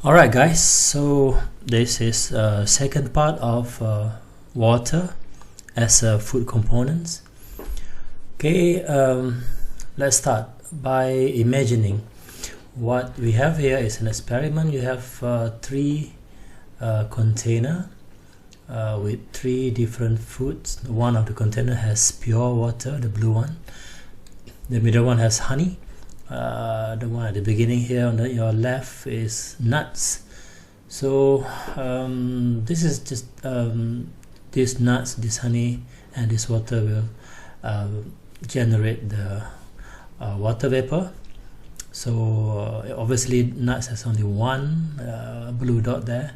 Alright guys, so this is second part of water as food components. Okay, let's start by imagining what we have here is an experiment. You have three container with three different foods. One of the container has pure water, the blue one. The middle one has honey. The one at the beginning here on your left is nuts. So this is just these nuts, this honey and this water will generate the water vapor. So obviously nuts has only one blue dot there,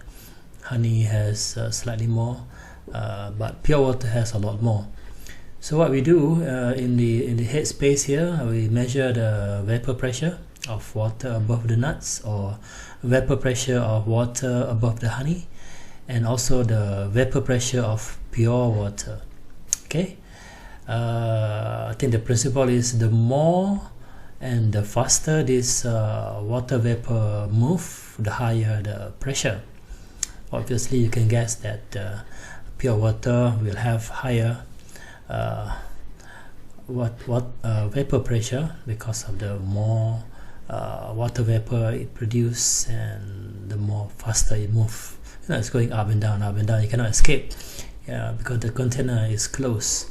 honey has slightly more, but pure water has a lot more. So what we do in the head space here, we measure the vapor pressure of water above the nuts, or vapor pressure of water above the honey, and also the vapor pressure of pure water. Okay, I think the principle is the more and the faster this water vapor move, the higher the pressure. Obviously you can guess that pure water will have higher vapor pressure because of the more water vapor it produces and the more faster it moves. It's going up and down, you cannot escape because the container is closed.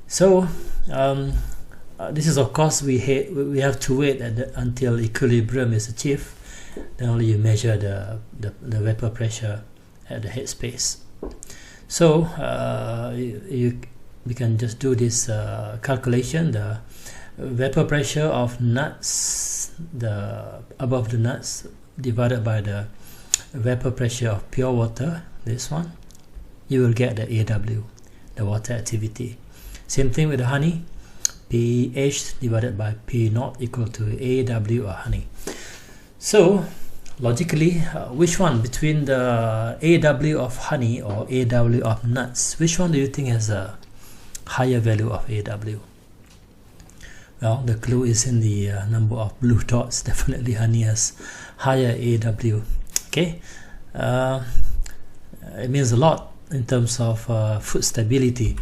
So this is, of course, we have to wait until equilibrium is achieved. Then only you measure the vapor pressure at the head space. So we can just do this calculation. The vapor pressure of nuts, above the nuts, divided by the vapor pressure of pure water, this one, you will get the AW, the water activity. Same thing with the honey, pH divided by P naught equal to AW, or honey. So logically, which one between the AW of honey or AW of nuts, which one do you think has a higher value of AW? Well, the clue is in the number of blue dots. Definitely honey has higher AW. Okay, it means a lot in terms of food stability.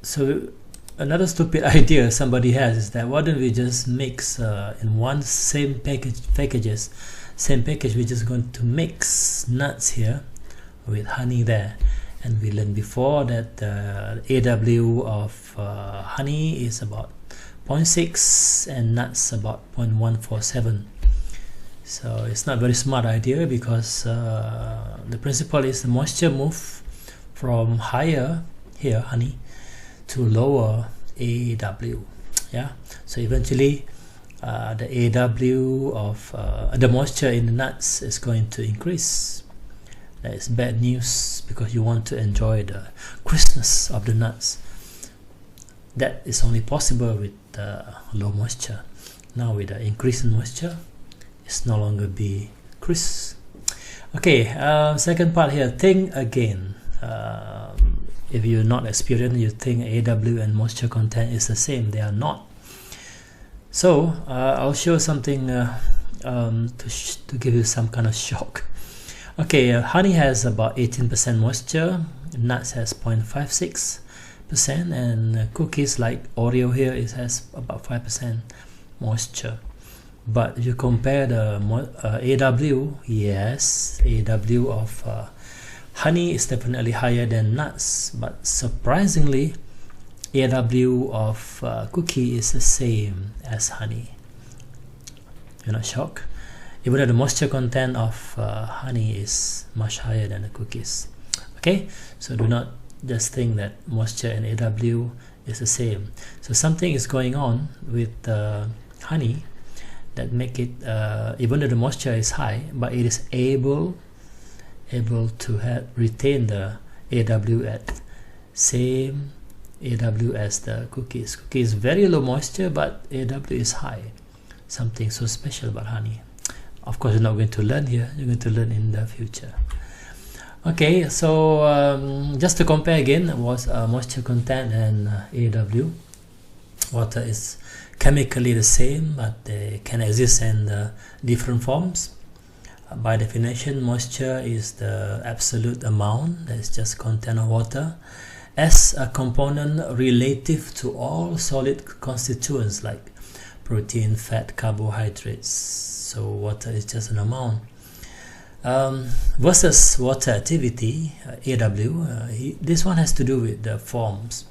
So another stupid idea somebody has is that why don't we just mix in one same package, we're just going to mix nuts here with honey there. And we learned before that the AW of honey is about 0.6 and nuts about 0.147. So it's not a very smart idea, because the principle is the moisture move from higher here, honey, to lower AW. Yeah, so eventually the AW of the moisture in the nuts is going to increase. That is bad news, because you want to enjoy the crispness of the nuts. That is only possible with low moisture. Now with the increase in moisture, it's no longer be crisp. Okay, second part here, think again. If you're not experienced, you think AW and moisture content is the same. They are not. So I'll show something to give you some kind of shock. Okay, honey has about 18% moisture, nuts has 0.56%, and cookies like Oreo here, it has about 5% moisture. But if you compare the AW, yes, AW of honey is definitely higher than nuts, but surprisingly AW of cookie is the same as honey. You're not shocked? Even though the moisture content of honey is much higher than the cookies. Okay, so do not just think that moisture and AW is the same. So something is going on with honey that make it, even though the moisture is high, but it is able to retain the AW at same AW as the cookies. Cookie is very low moisture, but AW is high. Something so special about honey. Of course, you're not going to learn here, you're going to learn in the future. Okay, so just to compare again, was moisture content and AW. Water is chemically the same, but they can exist in different forms. By definition, moisture is the absolute amount that is just content of water as a component relative to all solid constituents like protein, fat, carbohydrates. So water is just an amount. Versus water activity, AW, this one has to do with the forms,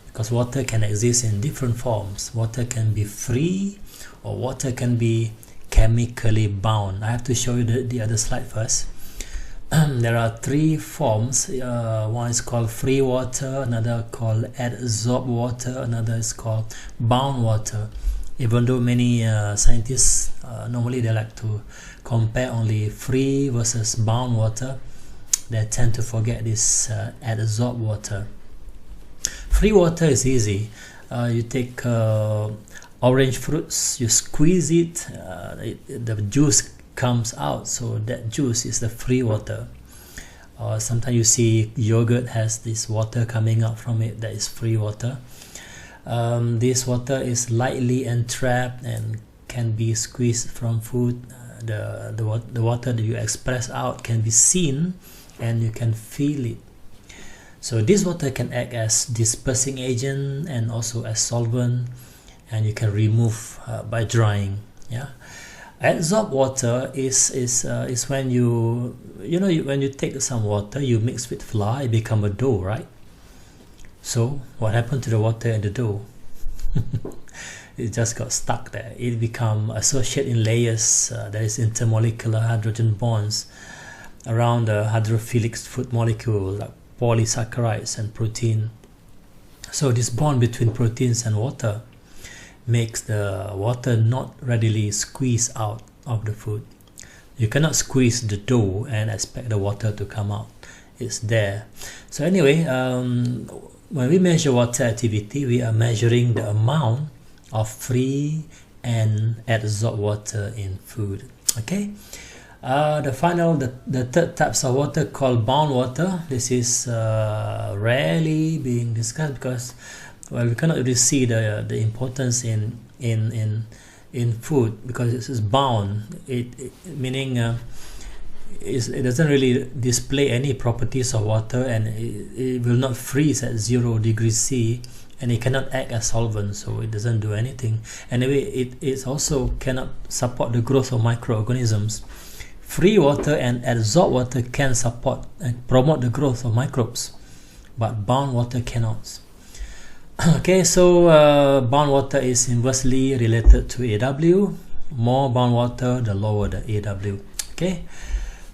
because water can exist in different forms. Water can be free, or water can be chemically bound. I have to show you the other slide first. There are three forms. One is called free water, another called adsorbed water, another is called bound water. Even though many scientists normally they like to compare only free versus bound water, they tend to forget this adsorbed water. Free water is easy. You take orange fruits, you squeeze it, the juice comes out, so that juice is the free water. Sometimes you see yogurt has this water coming out from it, that is free water. This water is lightly entrapped and can be squeezed from food. The water that you express out can be seen and you can feel it. So this water can act as dispersing agent and also as solvent, and you can remove by drying. Yeah, adsorbed water is when when you take some water, you mix with flour, it become a dough, right? So what happened to the water in the dough? It just got stuck there. It become associated in layers. There is intermolecular hydrogen bonds around the hydrophilic food molecule like polysaccharides and protein. So this bond between proteins and water makes the water not readily squeeze out of the food. You cannot squeeze the dough and expect the water to come out. It's there. So anyway, when we measure water activity, we are measuring the amount of free and adsorbed water in food. Okay. The third types of water called bound water. This is rarely being discussed because, well, we cannot really see the importance in food because it is bound. Meaning it doesn't really display any properties of water, and it will not freeze at 0 degrees C, and it cannot act as solvent, so it doesn't do anything. Anyway, it also cannot support the growth of microorganisms. Free water and adsorbed water can support and promote the growth of microbes, but bound water cannot. Okay, so bound water is inversely related to AW. More bound water, the lower the AW. Okay,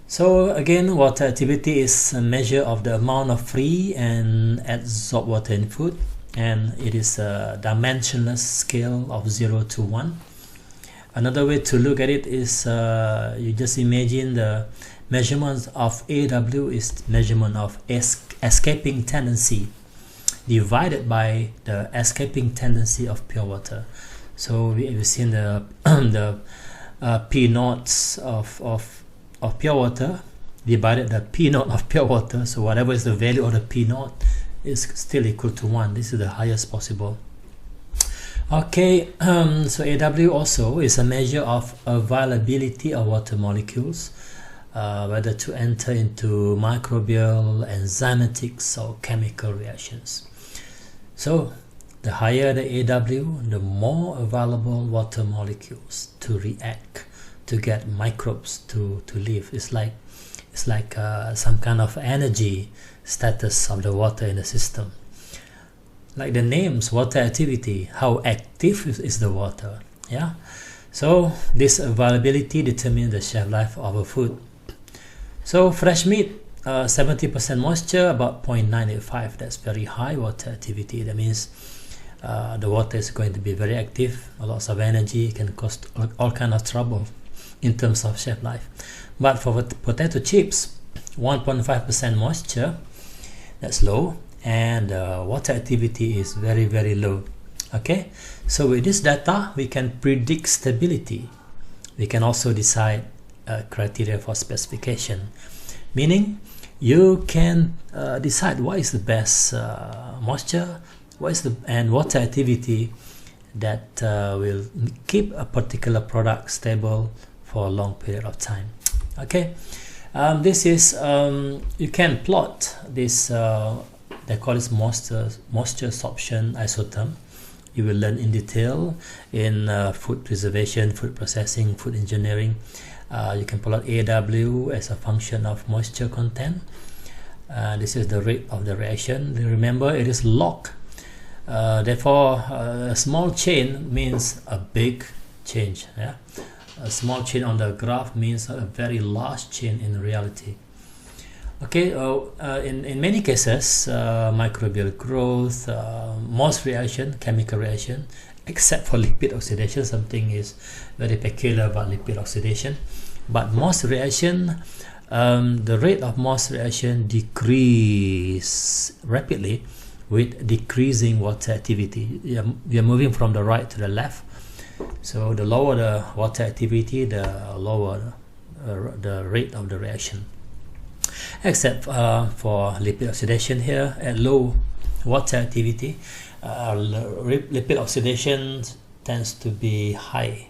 so again, water activity is a measure of the amount of free and adsorbed water in food, and it is a dimensionless scale of 0 to 1. Another way to look at it is you just imagine the measurement of AW is measurement of escaping tendency divided by the escaping tendency of pure water. So we've seen the P naughts of pure water divided the P naught of pure water. So whatever is the value of the P naught is still equal to 1. This is the highest possible. Okay, so AW also is a measure of availability of water molecules, whether to enter into microbial, enzymatics, or chemical reactions. So the higher the AW, the more available water molecules to react to get microbes to live. It's like some kind of energy status of the water in the system. Like the names, water activity, how active is the water. Yeah, so this availability determines the shelf life of a food. So fresh meat, 70% moisture, about 0.985. That's very high water activity. That means the water is going to be very active, lots of energy, can cause all kind of trouble in terms of shelf life. But for potato chips, 1.5% moisture, that's low, and water activity is very, very low. Okay, so with this data we can predict stability. We can also decide criteria for specification, meaning you can decide what is the best moisture, and water activity that will keep a particular product stable for a long period of time. Okay, this is you can plot this, they call this moisture absorption isotherm. You will learn in detail in food preservation, food processing, food engineering. You can plot AW as a function of moisture content. This is the rate of the reaction. Remember, it is log. Therefore, a small change means a big change. Yeah? A small change on the graph means a very large change in reality. Okay, in many cases, microbial growth, most reaction, chemical reaction, except for lipid oxidation, something is very peculiar about lipid oxidation. But most reaction, the rate of most reaction decrease rapidly with decreasing water activity. We are moving from the right to the left. So the lower the water activity, the lower the rate of the reaction. Except for lipid oxidation here at low water activity, lipid oxidation tends to be high.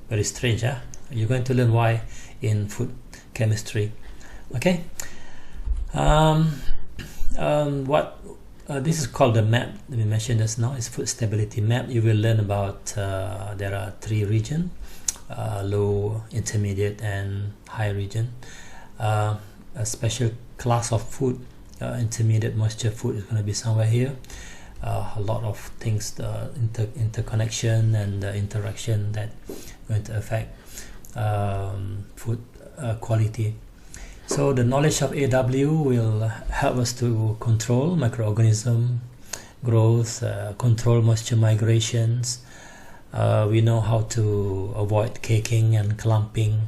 Very strange, huh? You're going to learn why in food chemistry. Okay. This is called the map that we mentioned just now. It's food stability map. You will learn about there are 3 regions: low, intermediate, and high region. A special class of food, intermediate moisture food, is going to be somewhere here. A lot of things, the interconnection and the interaction that going to affect food quality. So the knowledge of AW will help us to control microorganism growth, control moisture migrations. We know how to avoid caking and clumping,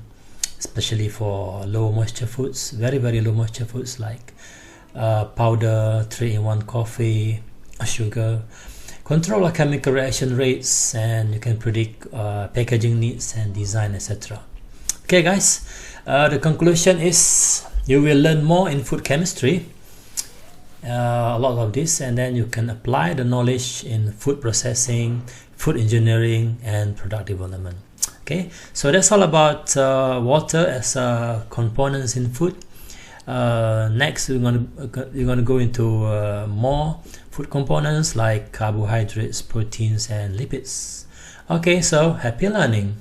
especially for low moisture foods, very low moisture foods like powder, 3-in-1 coffee, sugar. Control our chemical reaction rates, and you can predict packaging needs and design, etc. Okay guys, the conclusion is you will learn more in food chemistry, a lot of this, and then you can apply the knowledge in food processing, food engineering, and product development. Okay, so that's all about water as components in food. Next, we're gonna go into more food components like carbohydrates, proteins, and lipids. Okay, so happy learning.